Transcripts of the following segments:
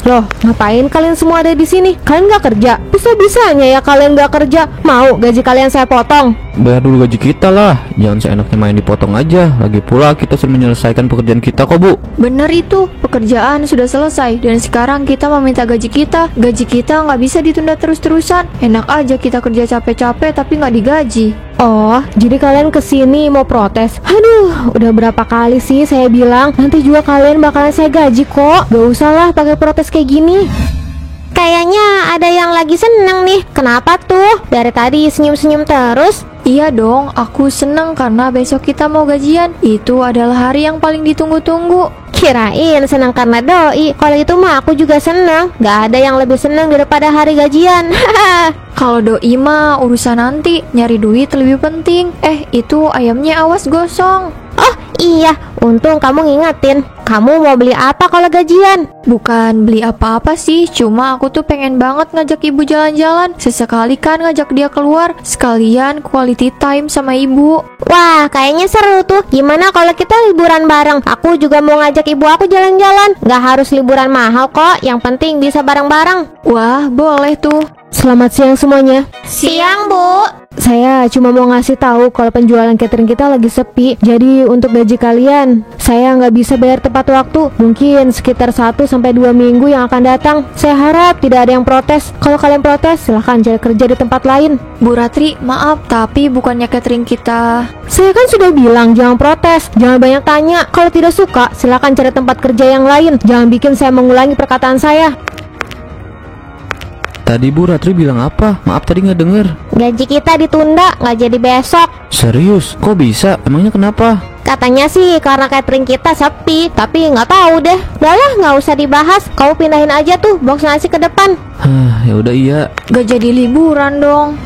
Loh, ngapain kalian semua ada di sini? Kalian nggak kerja? Bisa-bisanya ya kalian nggak kerja. Mau gaji kalian saya potong? Bayar dulu gaji kita lah, jangan seenaknya main dipotong aja. Lagi pula kita sudah menyelesaikan pekerjaan kita kok, Bu. Bener itu, pekerjaan sudah selesai dan sekarang kita meminta gaji kita. Gaji kita nggak bisa ditunda terus-terusan. Enak aja kita kerja capek-capek tapi nggak digaji. Oh, jadi kalian kesini mau protes? Aduh, udah berapa kali sih saya bilang nanti juga kalian bakalan saya gaji kok. Gak usah lah pakai protes kayak gini. Kayaknya ada yang lagi seneng nih. Kenapa tuh? Dari tadi senyum-senyum terus. Iya dong, aku seneng karena besok kita mau gajian. Itu adalah hari yang paling ditunggu-tunggu. Kirain senang karena doi. Kalau itu mah aku juga senang. Gak ada yang lebih senang daripada hari gajian. Kalau doi mah urusan nanti, nyari duit lebih penting. Itu ayamnya awas gosong. Oh iya, untung kamu ngingetin. Kamu mau beli apa kalau gajian? Bukan beli apa-apa sih, cuma aku tuh pengen banget ngajak ibu jalan-jalan. Sesekali kan ngajak dia keluar, sekalian quality time sama ibu. Wah, kayaknya seru tuh. Gimana kalau kita liburan bareng? Aku juga mau ngajak ibu aku jalan-jalan. Gak harus liburan mahal kok, yang penting bisa bareng-bareng. Wah, boleh tuh. Selamat siang semuanya. Siang, Bu. Saya cuma mau ngasih tahu kalau penjualan catering kita lagi sepi. Jadi untuk gaji kalian, saya nggak bisa bayar tepat waktu. Mungkin sekitar 1-2 minggu yang akan datang. Saya harap tidak ada yang protes. Kalau kalian protes, silahkan cari kerja di tempat lain. Bu Ratri, maaf, tapi bukannya catering kita. Saya kan sudah bilang jangan protes, jangan banyak tanya. Kalau tidak suka, silahkan cari tempat kerja yang lain. Jangan bikin saya mengulangi perkataan saya. Tadi Bu Ratri bilang apa? Maaf tadi nggak denger. Gaji kita ditunda, nggak jadi besok. Serius? Kok bisa? Emangnya kenapa? Katanya sih karena catering kita sepi, tapi nggak tahu deh. Udah lah, nggak usah dibahas. Kamu pindahin aja tuh box nasi ke depan. Ya udah iya. Gak jadi liburan dong.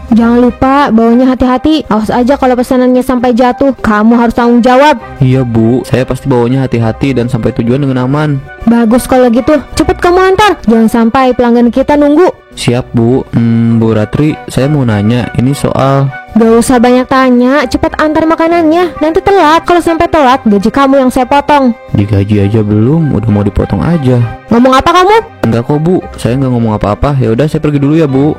Jangan lupa bawanya hati-hati. Awas aja kalau pesanannya sampai jatuh. Kamu harus tanggung jawab. Iya Bu, saya pasti bawanya hati-hati dan sampai tujuan dengan aman. Bagus kalau gitu. Cepet kamu antar. Jangan sampai pelanggan kita nunggu. Siap Bu. Bu Ratri, saya mau nanya. Ini soal... Gak usah banyak tanya. Cepet antar makanannya. Nanti telat. Kalau sampai telat, gaji kamu yang saya potong. Digaji aja belum, udah mau dipotong aja. Ngomong apa kamu? Enggak kok Bu, saya nggak ngomong apa-apa. Ya udah saya pergi dulu ya Bu.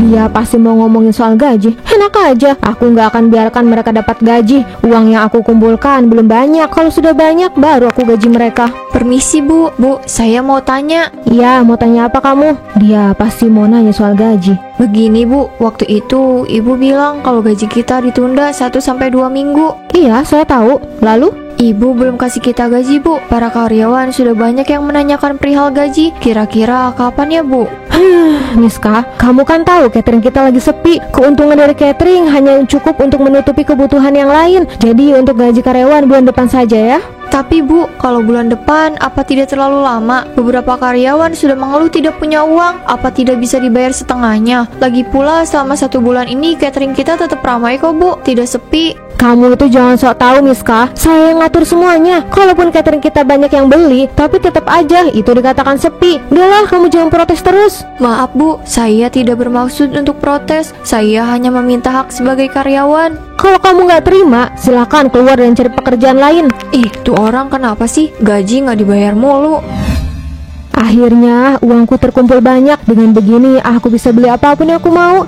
Dia pasti mau ngomongin soal gaji. Enak aja, aku nggak akan biarkan mereka dapat gaji. Uang yang aku kumpulkan belum banyak. Kalau sudah banyak, baru aku gaji mereka. Permisi Bu, saya mau tanya. Iya, mau tanya apa kamu? Dia pasti mau nanya soal gaji. Begini Bu, waktu itu Ibu bilang kalau gaji kita ditunda 1-2 minggu. Iya, saya tahu. Lalu? Ibu belum kasih kita gaji Bu. Para karyawan sudah banyak yang menanyakan perihal gaji. Kira-kira kapan ya Bu? Miska, kamu kan tahu catering kita lagi sepi. Keuntungan dari catering hanya cukup untuk menutupi kebutuhan yang lain. Jadi untuk gaji karyawan bulan depan saja ya. Tapi Bu, kalau bulan depan apa tidak terlalu lama? Beberapa karyawan sudah mengeluh tidak punya uang. Apa tidak bisa dibayar setengahnya? Lagi pula selama 1 bulan ini catering kita tetap ramai kok Bu, tidak sepi. Kamu itu jangan sok tahu Miska. Saya yang ngatur semuanya. Kalaupun catering kita banyak yang beli, tapi tetap aja itu dikatakan sepi. Udahlah, kamu jangan protes terus. Maaf Bu, saya tidak bermaksud untuk protes. Saya hanya meminta hak sebagai karyawan. Kalau kamu nggak terima, silakan keluar dan cari pekerjaan lain. Tuh orang kenapa sih gaji nggak dibayar mulu? Akhirnya uangku terkumpul banyak. Dengan begini aku bisa beli apapun yang aku mau.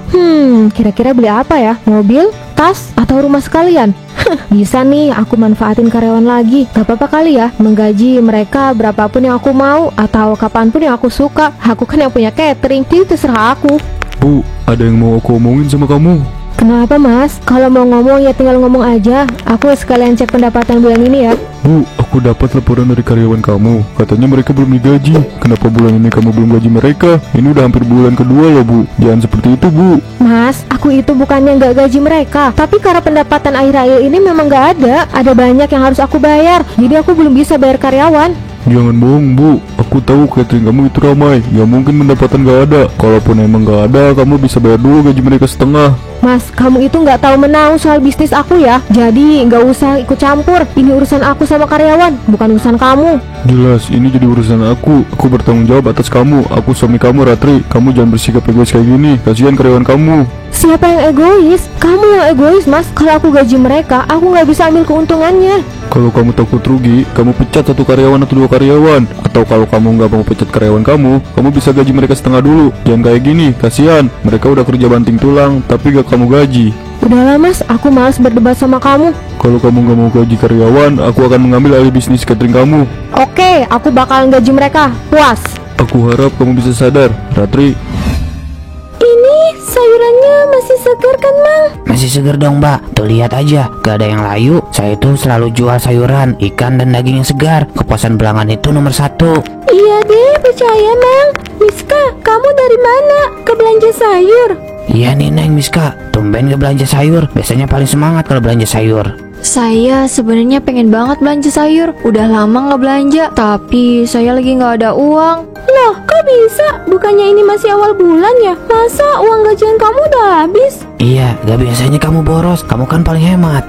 Kira-kira beli apa ya? Mobil, tas, atau rumah sekalian? Bisa nih aku manfaatin karyawan lagi. Gak apa-apa kali ya menggaji mereka berapapun yang aku mau, atau kapanpun yang aku suka. Aku kan yang punya catering, jadi terserah aku. Bu, ada yang mau aku omongin sama kamu. Kenapa Mas? Kalau mau ngomong ya tinggal ngomong aja. Aku sekalian cek pendapatan bulan ini ya. Bu, aku dapat laporan dari karyawan kamu. Katanya mereka belum digaji. Kenapa bulan ini kamu belum gaji mereka? Ini udah hampir bulan kedua loh Bu. Jangan seperti itu Bu. Mas, aku itu bukannya nggak gaji mereka, tapi karena pendapatan akhir-akhir ini memang nggak ada. Ada banyak yang harus aku bayar, jadi aku belum bisa bayar karyawan. Jangan bohong Bu, aku tahu catering kamu itu ramai. Gak mungkin pendapatan gak ada. Kalaupun emang gak ada, kamu bisa bayar dulu gaji mereka setengah. Mas, kamu itu nggak tahu menahu soal bisnis aku ya. Jadi nggak usah ikut campur. Ini urusan aku sama karyawan, bukan urusan kamu. Jelas, ini jadi urusan aku. Aku bertanggung jawab atas kamu. Aku suami kamu, Ratri. Kamu jangan bersikap egois kayak gini. Kasihan karyawan kamu. Siapa yang egois? Kamu yang egois, Mas. Kalau aku gaji mereka, aku nggak bisa ambil keuntungannya. Kalau kamu takut rugi, kamu pecat 1 karyawan atau 2 karyawan. Atau kalau kamu nggak mau pecat karyawan kamu bisa gaji mereka setengah dulu. Jangan kayak gini, kasihan. Mereka udah kerja banting tulang, tapi gak kamu gaji. Udahlah, Mas. Aku malas berdebat sama kamu. Kalau kamu nggak mau gaji karyawan, aku akan mengambil alih bisnis catering kamu. Oke, aku bakalan gaji mereka. Puas. Aku harap kamu bisa sadar, Ratri. Ini sayurannya masih segar kan, Mang? Masih segar dong, Mbak. Tuh lihat aja, gak ada yang layu. Saya itu selalu jual sayuran, ikan, dan daging yang segar. Kepuasan pelanggan itu nomor 1. Iya deh, percaya, Mang. Miska, kamu dari mana? Ke belanja sayur? Iya nih Neng Miska, tumben gak belanja sayur. Biasanya paling semangat kalau belanja sayur. Saya sebenarnya pengen banget belanja sayur. Udah lama nggak belanja, tapi saya lagi nggak ada uang. Loh, kok bisa? Bukannya ini masih awal bulan ya? Masa uang gajian kamu udah habis? Iya, gak biasanya kamu boros. Kamu kan paling hemat.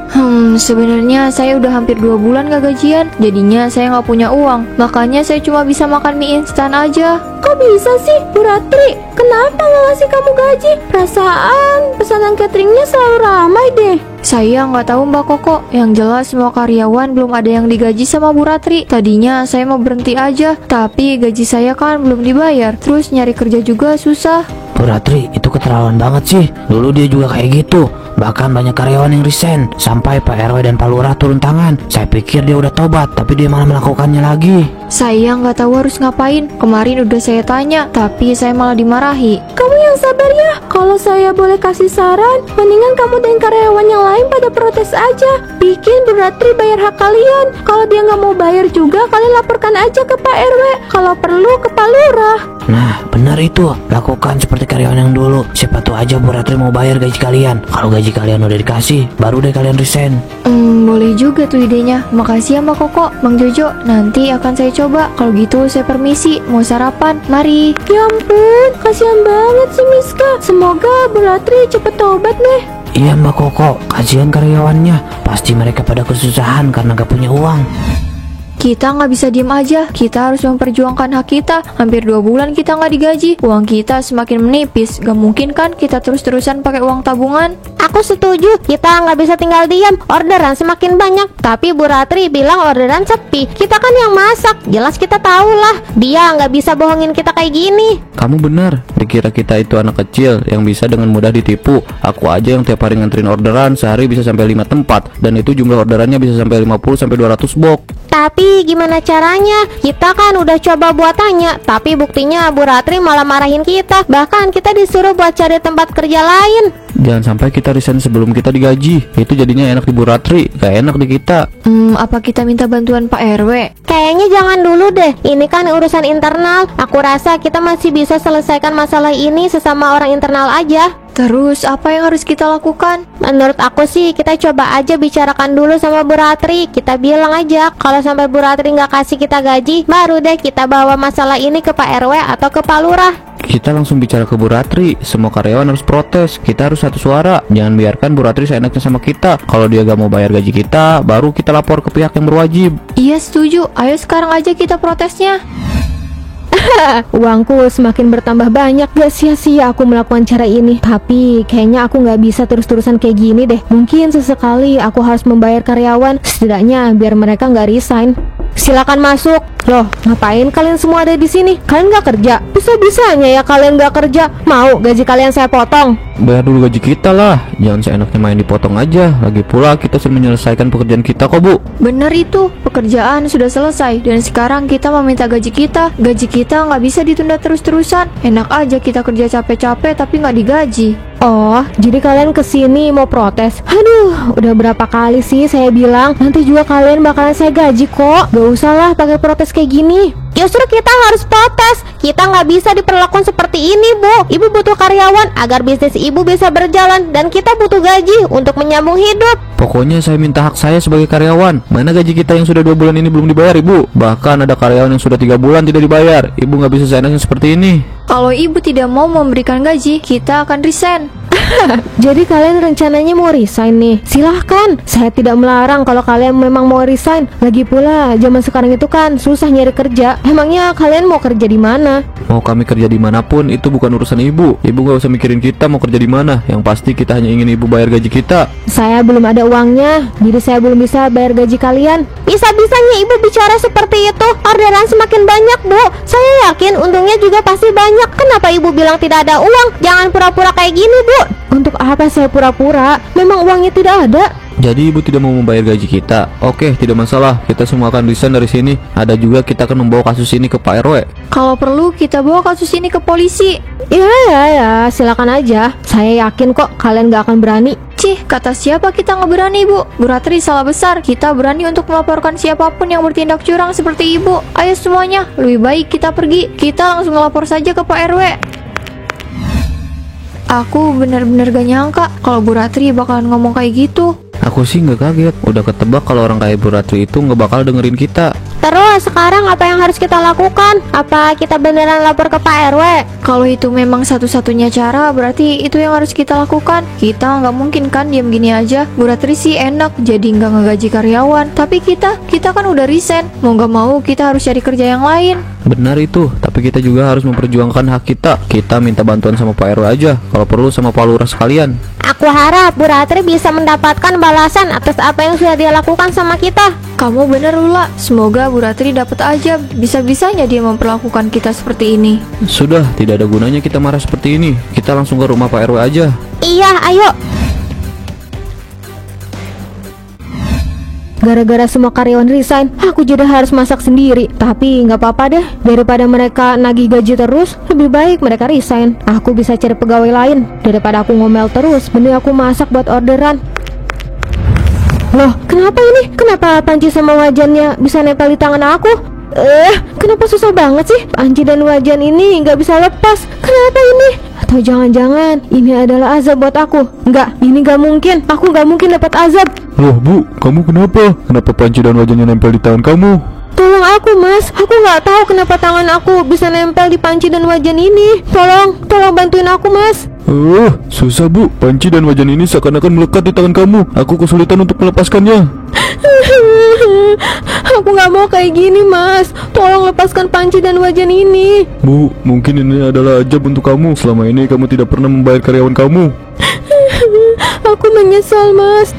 Sebenarnya saya udah hampir 2 bulan gak gajian. Jadinya saya nggak punya uang. Makanya saya cuma bisa makan mie instan aja. Kok bisa sih, Bu Ratri? Kenapa nggak ngasih kamu gaji? Perasaan pesanan cateringnya selalu ramai deh. Saya nggak tahu Mbak Koko. Yang jelas semua karyawan belum ada yang digaji sama Bu Ratri. Tadinya saya mau berhenti aja, tapi gaji saya kan belum dibayar. Terus nyari kerja juga susah. Bu Ratri, itu keterlaluan banget sih. Dulu dia juga kayak gitu. Bahkan banyak karyawan yang resign. Sampai Pak RW dan Pak Lurah turun tangan. Saya pikir dia udah tobat, tapi dia malah melakukannya lagi. Saya nggak tahu harus ngapain. Kemarin udah saya tanya, tapi saya malah dimarahi. Kamu yang sabar ya. Kalau saya boleh kasih saran, mendingan kamu dan karyawan yang lain pada protes aja. Bikin Bu Ratri bayar hak kalian. Kalau dia nggak mau bayar juga, kalian laporkan aja ke Pak RW. Kalau perlu ke Pak Lurah. Nah, benar itu. Lakukan seperti karyawan yang dulu. Siapa tahu aja Bu Ratri mau bayar gaji kalian. Kalau gaji kalian udah dikasih, baru deh kalian resign. Boleh juga tuh idenya. Makasih ya Mbak Koko. Bang Jojo, nanti akan saya coba. Kalau gitu saya permisi. Mau sarapan? Mari. Ya ampun, kasihan banget sih Miska. Semoga Bu Ratri cepet tobat deh. Iya Mbak Koko, kasihan karyawannya. Pasti mereka pada kesusahan karena gak punya uang. Kita nggak bisa diem aja. Kita harus memperjuangkan hak kita. Hampir 2 bulan kita nggak digaji. Uang kita semakin menipis. Gak mungkin kan kita terus-terusan pakai uang tabungan. Aku setuju, kita nggak bisa tinggal diam. Orderan semakin banyak, tapi Bu Ratri bilang orderan sepi. Kita kan yang masak, jelas kita tahu lah. Dia nggak bisa bohongin kita kayak gini. Kamu benar, dikira kita itu anak kecil yang bisa dengan mudah ditipu. Aku aja yang tiap hari nganterin orderan sehari bisa sampai 5 tempat. Dan itu jumlah orderannya bisa sampai 50 sampai 200 box. Tapi gimana caranya? Kita kan udah coba buat tanya, tapi buktinya Bu Ratri malah marahin kita. Bahkan kita disuruh buat cari tempat kerja lain. Jangan sampai kita resign sebelum kita digaji. Itu jadinya enak di Bu Ratri, gak enak di kita. Apa kita minta bantuan Pak RW? Kayaknya jangan dulu deh. Ini kan urusan internal. Aku rasa kita masih bisa selesaikan masalah ini sesama orang internal aja. Terus apa yang harus kita lakukan? Menurut aku sih kita coba aja bicarakan dulu sama Bu Ratri. Kita bilang aja kalau sampai Bu Ratri nggak kasih kita gaji, baru deh kita bawa masalah ini ke Pak RW atau ke Pak Lurah. Kita langsung bicara ke Bu Ratri. Semua karyawan harus protes. Kita harus satu suara. Jangan biarkan Bu Ratri seenaknya sama kita. Kalau dia gak mau bayar gaji kita, baru kita lapor ke pihak yang berwajib. Iya setuju. Ayo sekarang aja kita protesnya. Uangku semakin bertambah banyak. Gak sia-sia aku melakukan cara ini. Tapi kayaknya aku gak bisa terus-terusan kayak gini deh. Mungkin sesekali aku harus membayar karyawan, setidaknya biar mereka gak resign. Silakan masuk. Loh, ngapain kalian semua ada di sini? Kalian gak kerja? Bisa-bisanya ya kalian gak kerja. Mau gaji kalian saya potong? Bayar dulu gaji kita lah. Jangan seenaknya main dipotong aja. Lagi pula kita sudah menyelesaikan pekerjaan kita kok, Bu. Bener itu, pekerjaan sudah selesai. Dan sekarang kita meminta gaji kita. Gaji kita nggak bisa ditunda terus-terusan. Enak aja kita kerja capek-capek tapi nggak digaji. Oh, jadi kalian kesini mau protes? Aduh, udah berapa kali sih saya bilang nanti juga kalian bakalan saya gaji kok. Gak usah lah pakai protes kayak gini. Justru kita harus protes. Kita nggak bisa diperlakukan seperti ini, Bu. Ibu butuh karyawan agar bisnis ibu bisa berjalan, dan kita butuh gaji untuk menyambung hidup. Pokoknya saya minta hak saya sebagai karyawan. Mana gaji kita yang sudah 2 bulan ini belum dibayar, Ibu? Bahkan ada karyawan yang sudah 3 bulan tidak dibayar. Ibu nggak bisa seenaknya seperti ini. Kalau ibu tidak mau memberikan gaji, kita akan resign. Jadi kalian rencananya mau resign nih? Silahkan, saya tidak melarang kalau kalian memang mau resign. Lagi pula zaman sekarang itu kan susah nyari kerja. Emangnya kalian mau kerja di mana? Mau kami kerja dimanapun itu bukan urusan ibu. Ibu gak usah mikirin kita mau kerja di mana. Yang pasti kita hanya ingin ibu bayar gaji kita. Saya belum ada uangnya, jadi saya belum bisa bayar gaji kalian. Bisa-bisanya ibu bicara seperti itu. Orderan semakin banyak, Bu. Saya yakin untungnya juga pasti banyak. Kenapa ibu bilang tidak ada uang? Jangan pura-pura kayak gini, Bu. Untuk apa saya pura-pura? Memang uangnya tidak ada. Jadi ibu tidak mau membayar gaji kita. Oke, tidak masalah. Kita semua akan resign dari sini. Ada juga kita akan membawa kasus ini ke Pak RW. Kalau perlu kita bawa kasus ini ke polisi. Ya, silakan aja. Saya yakin kok kalian gak akan berani. Cih, kata siapa kita nggak berani, Bu? Bu Ratri salah besar. Kita berani untuk melaporkan siapapun yang bertindak curang seperti ibu. Ayo semuanya, lebih baik kita pergi. Kita langsung lapor saja ke Pak RW. Aku benar-benar gak nyangka kalau Bu Ratri bakalan ngomong kayak gitu. Aku sih nggak kaget. Udah ketebak kalau orang kayak Bu Ratri itu nggak bakal dengerin kita. Terus sekarang apa yang harus kita lakukan? Apa kita beneran lapor ke Pak RW? Kalau itu memang satu-satunya cara, berarti itu yang harus kita lakukan. Kita nggak mungkin kan diam gini aja. Bu Ratri sih enak, jadi nggak ngegaji karyawan. Tapi kita kan udah resign. Mau nggak mau kita harus cari kerja yang lain. Benar itu, tapi kita juga harus memperjuangkan hak kita. Kita minta bantuan sama Pak RW aja, kalau perlu sama Pak Lurah sekalian. Aku harap Bu Ratri bisa mendapatkan balasan atas apa yang sudah dia lakukan sama kita. Kamu bener Lula, semoga Bu Ratri dapat aja. Bisa-bisanya dia memperlakukan kita seperti ini. Sudah, tidak ada gunanya kita marah seperti ini. Kita langsung ke rumah Pak RW aja. Iya, ayo. Gara-gara semua karyawan resign, aku jadi harus masak sendiri. Tapi nggak apa-apa deh, daripada mereka nagih gaji terus, lebih baik mereka resign. Aku bisa cari pegawai lain daripada aku ngomel terus. Mending aku masak buat orderan. Loh, kenapa ini? Kenapa panci sama wajannya bisa nempel di tangan aku? Kenapa susah banget sih? Panci dan wajan ini nggak bisa lepas. Kenapa ini? Atau jangan-jangan ini adalah azab buat aku? Enggak, ini nggak mungkin. Aku nggak mungkin dapat azab. Loh Bu, kamu kenapa? Kenapa panci dan wajannya nempel di tangan kamu? Tolong aku, Mas. Aku nggak tahu kenapa tangan aku bisa nempel di panci dan wajan ini. Tolong bantuin aku, Mas. Susah Bu. Panci dan wajan ini seakan-akan melekat di tangan kamu. Aku kesulitan untuk melepaskannya. Aku nggak mau kayak gini, Mas. Tolong lepaskan panci dan wajan ini. Bu, mungkin ini adalah ajab untuk kamu. Selama ini kamu tidak pernah membayar karyawan kamu. Aku menyesal, Mas.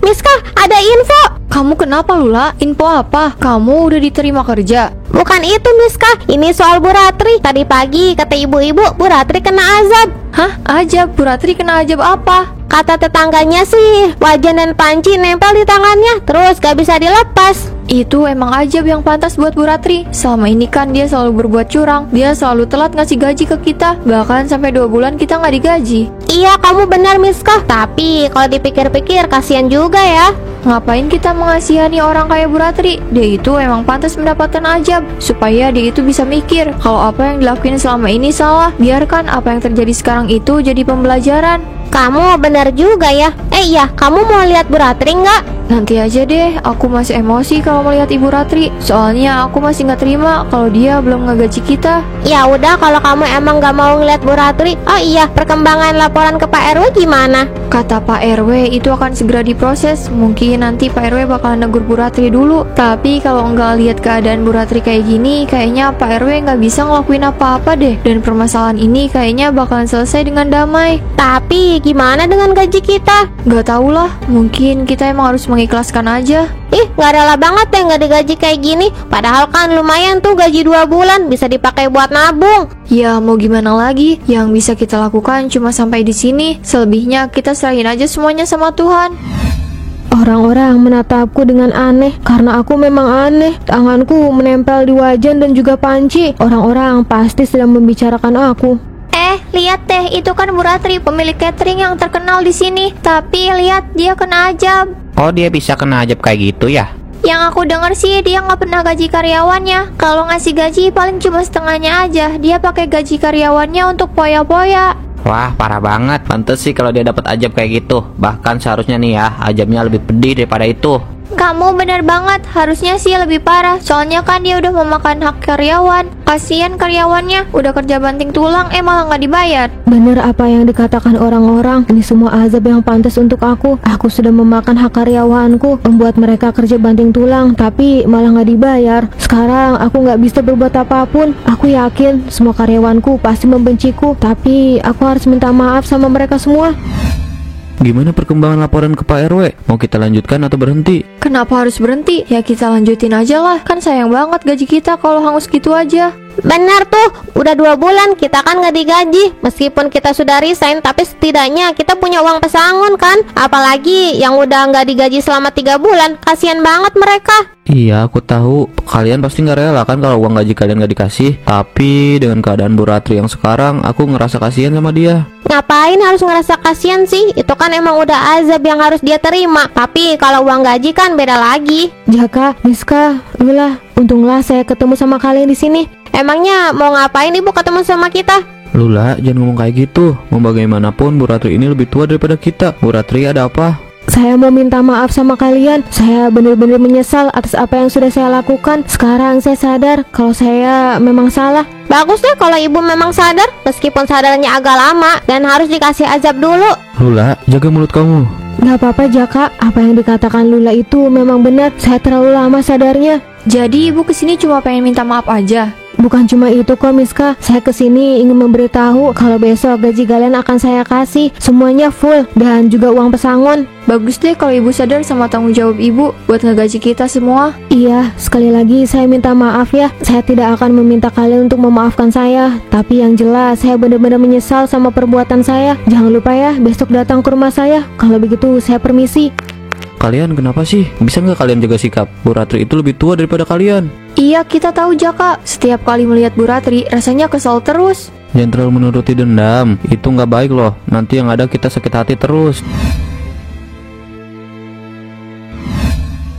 Miska, ada info. Kamu kenapa Lula? Info apa? Kamu udah diterima kerja? Bukan itu, Miska. Ini soal Bu Ratri. Tadi pagi kata ibu-ibu Bu Ratri kena azab. Hah? Ajab? Bu Ratri kena ajab apa? Kata tetangganya sih, wajan dan panci nempel di tangannya, terus gak bisa dilepas. Itu emang ajab yang pantas buat Bu Ratri. Selama ini kan dia selalu berbuat curang. Dia selalu telat ngasih gaji ke kita. Bahkan sampai 2 bulan kita nggak digaji. Iya, kamu benar, Miska. Tapi kalau dipikir-pikir kasihan juga ya. Ngapain kita mengasihani orang kayak Bu Ratri? Dia itu emang pantas mendapatkan ajab, supaya dia itu bisa mikir kalau apa yang dilakuin selama ini salah. Biarkan apa yang terjadi sekarang itu jadi pembelajaran. Kamu benar juga ya. Iya, kamu mau lihat Bu Ratri nggak? Nanti aja deh, aku masih emosi kalau melihat Ibu Ratri. Soalnya aku masih nggak terima kalau dia belum ngegaji kita. Ya udah, kalau kamu emang nggak mau ngeliat Bu Ratri. Oh iya, perkembangan laporan ke Pak RW gimana? Kata Pak RW itu akan segera diproses. Mungkin nanti Pak RW bakalan negur Bu Ratri dulu. Tapi kalau nggak lihat keadaan Bu Ratri kayak gini, kayaknya Pak RW nggak bisa ngelakuin apa-apa deh. Dan permasalahan ini kayaknya bakalan selesai dengan damai. Tapi gimana dengan gaji kita? Nggak tahu lah, mungkin kita emang harus mengikhlaskan aja. Nggak rela banget ya nggak digaji kayak gini. Padahal kan lumayan tuh gaji 2 bulan, bisa dipakai buat nabung. Ya mau gimana lagi? Yang bisa kita lakukan cuma sampai di sini. Selebihnya kita serahin aja semuanya sama Tuhan. Orang-orang menatapku dengan aneh karena aku memang aneh. Tanganku menempel di wajan dan juga panci. Orang-orang pasti sedang membicarakan aku. Lihat deh, itu kan Bu Ratri, pemilik catering yang terkenal di sini. Tapi lihat, dia kena ajab. Oh, dia bisa kena ajab kayak gitu ya? Yang aku dengar sih dia nggak pernah gaji karyawannya. Kalau ngasih gaji paling cuma setengahnya aja. Dia pakai gaji karyawannya untuk poya-poya. Wah, parah banget. Pantes sih kalau dia dapat ajab kayak gitu. Bahkan seharusnya nih ya, ajabnya lebih pedih daripada itu. Kamu bener banget, harusnya sih lebih parah. Soalnya kan dia udah memakan hak karyawan. Kasian karyawannya, udah kerja banting tulang, malah nggak dibayar. Bener apa yang dikatakan orang-orang, ini semua azab yang pantas untuk aku. Aku sudah memakan hak karyawanku, membuat mereka kerja banting tulang, tapi malah nggak dibayar. Sekarang aku nggak bisa berbuat apapun. Aku yakin semua karyawanku pasti membenciku, tapi aku harus minta maaf sama mereka semua. Gimana perkembangan laporan ke Pak RW? Mau kita lanjutkan atau berhenti? Kenapa harus berhenti? Ya kita lanjutin aja lah, kan sayang banget gaji kita kalau hangus gitu aja. Benar tuh, udah 2 bulan kita kan nggak digaji. Meskipun kita sudah resign, tapi setidaknya kita punya uang pesangon kan. Apalagi yang udah nggak digaji selama 3 bulan, kasihan banget mereka. Iya, aku tahu. Kalian pasti nggak rela kan kalau uang gaji kalian nggak dikasih. Tapi dengan keadaan Bu Ratri yang sekarang, aku ngerasa kasihan sama dia. Ngapain harus ngerasa kasihan sih? Itu kan emang udah azab yang harus dia terima. Tapi kalau uang gaji kan beda lagi. Jaka, Miska, Lula, untunglah saya ketemu sama kalian di sini. Emangnya mau ngapain ibu ketemu sama kita? Lula, jangan ngomong kayak gitu. Mau bagaimanapun Bu Ratri ini lebih tua daripada kita. Bu Ratri, ada apa? Saya mau minta maaf sama kalian. Saya benar-benar menyesal atas apa yang sudah saya lakukan. Sekarang saya sadar kalau saya memang salah. Bagus deh kalau ibu memang sadar, meskipun sadarnya agak lama dan harus dikasih azab dulu. Lula, jaga mulut kamu. Gak apa-apa Jaka, apa yang dikatakan Lula itu memang benar. Saya terlalu lama sadarnya. Jadi ibu kesini cuma pengen minta maaf aja? Bukan cuma itu kok Miska, saya kesini ingin memberitahu kalau besok gaji kalian akan saya kasih. Semuanya full dan juga uang pesangon. Bagus deh kalau ibu sadar sama tanggung jawab ibu buat ngegaji kita semua. Iya, sekali lagi saya minta maaf ya. Saya tidak akan meminta kalian untuk memaafkan saya, tapi yang jelas saya benar-benar menyesal sama perbuatan saya. Jangan lupa ya, besok datang ke rumah saya. Kalau begitu saya permisi. Kalian kenapa sih? Bisa nggak kalian jaga sikap? Bu Ratri itu lebih tua daripada kalian. Iya, kita tahu Jaka. Setiap kali melihat Bu Ratri, rasanya kesal terus. Jangan terlalu menuruti dendam. Itu nggak baik loh. Nanti yang ada kita sakit hati terus.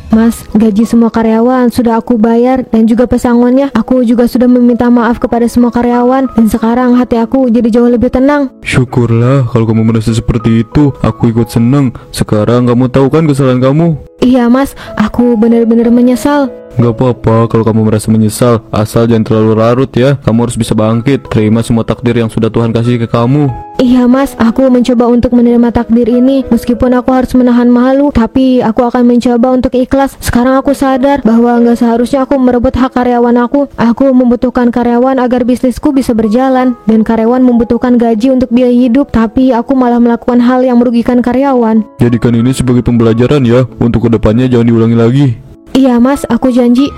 Mas, gaji semua karyawan sudah aku bayar dan juga pesangonnya. Aku juga sudah meminta maaf kepada semua karyawan dan sekarang hati aku jadi jauh lebih tenang. Syukurlah kalau kamu merasa seperti itu. Aku ikut seneng. Sekarang kamu tahu kan kesalahan kamu? Iya mas, aku benar-benar menyesal. Gak apa-apa kalau kamu merasa menyesal, asal jangan terlalu larut ya. Kamu harus bisa bangkit, terima semua takdir yang sudah Tuhan kasih ke kamu. Iya mas, aku mencoba untuk menerima takdir ini. Meskipun aku harus menahan malu, tapi aku akan mencoba untuk ikhlas. Sekarang aku sadar bahwa gak seharusnya aku merebut hak karyawan aku. Aku membutuhkan karyawan agar bisnisku bisa berjalan, dan karyawan membutuhkan gaji untuk biaya hidup. Tapi aku malah melakukan hal yang merugikan karyawan. Jadikan ini sebagai pembelajaran ya. Untuk kedepannya jangan diulangi lagi. Iya mas, aku janji.